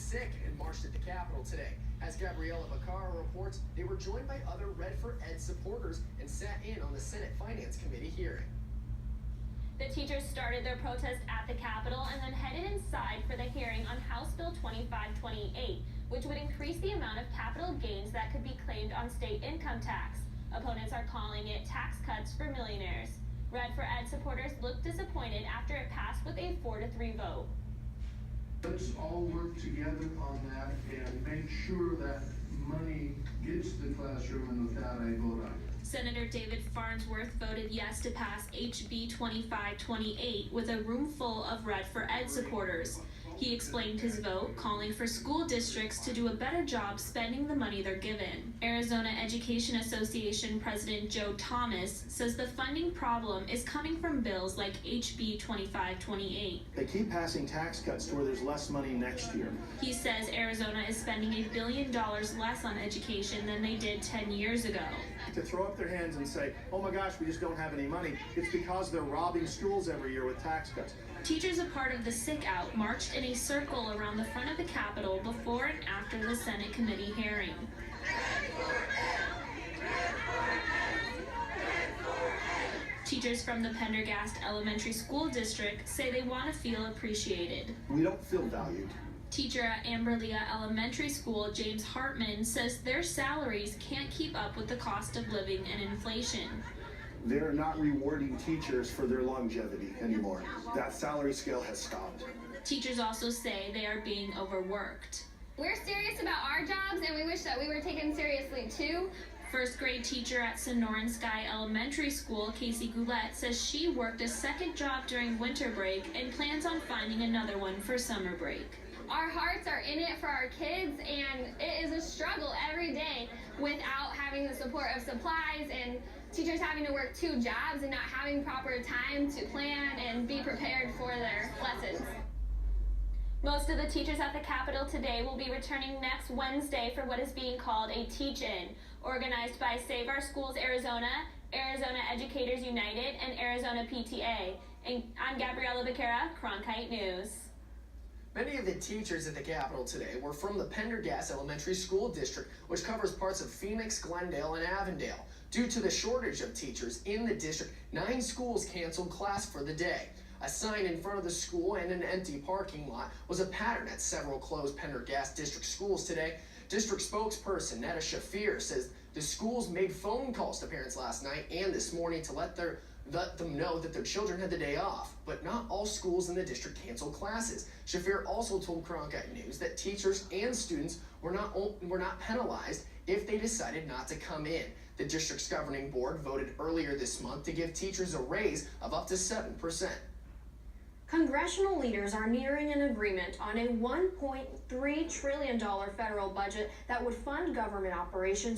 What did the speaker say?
sick and marched at the Capitol today. As Gabriella Bacara reports, they were joined by other Red for Ed supporters and sat in on the Senate Finance Committee hearing. The teachers started their protest at the Capitol and then headed inside for the hearing on House Bill 2528, which would increase the amount of capital gains that could be claimed on state income tax. Opponents are calling it tax cuts for millionaires. Red for Ed supporters looked disappointed after it passed with a 4-3 vote. Let's all work together on that and make sure that money gets to the classroom, and with that I vote aye. Senator David Farnsworth voted yes to pass HB 2528 with a room full of Red for Ed supporters. He explained his vote, calling for school districts to do a better job spending the money they're given. Arizona Education Association President Joe Thomas says the funding problem is coming from bills like HB 2528. They keep passing tax cuts to where there's less money next year. He says Arizona is spending $1 billion less on education than they did 10 years ago. To throw up their hands and say, oh my gosh, we just don't have any money, it's because they're robbing schools every year with tax cuts. Teachers, a part of the sickout, marched in a circle around the front of the Capitol before and after the Senate committee hearing. Teachers from the Pendergast Elementary School District say they want to feel appreciated. We don't feel valued. Teacher at Amberlea Elementary School, James Hartman, says their salaries can't keep up with the cost of living and inflation. They're not rewarding teachers for their longevity anymore. That salary scale has stopped. Teachers also say they are being overworked. We're serious about our jobs, and we wish that we were taken seriously too. First grade teacher at Sonoran Sky Elementary School, Casey Goulette, says she worked a second job during winter break and plans on finding another one for summer break. Our hearts are in it for our kids, and it is a struggle every day without having the support of supplies and teachers having to work 2 jobs and not having proper time to plan and be prepared for their lessons. Most of the teachers at the Capitol today will be returning next Wednesday for what is being called a teach-in, organized by Save Our Schools Arizona, Arizona Educators United, and Arizona PTA. And I'm Gabriella Bacara, Cronkite News. Many of the teachers at the Capitol today were from the Pendergast Elementary School District, which covers parts of Phoenix, Glendale, and Avondale. Due to the shortage of teachers in the district, 9 schools canceled class for the day. A sign in front of the school and an empty parking lot was a pattern at several closed Pendergast district schools today. District spokesperson Netta Shafir says the schools made phone calls to parents last night and this morning to let them know that their children had the day off, but not all schools in the district canceled classes. Shafir also told Cronkite News that teachers and students were not penalized if they decided not to come in. The district's governing board voted earlier this month to give teachers a raise of up to 7%. Congressional leaders are nearing an agreement on a $1.3 trillion federal budget that would fund government operations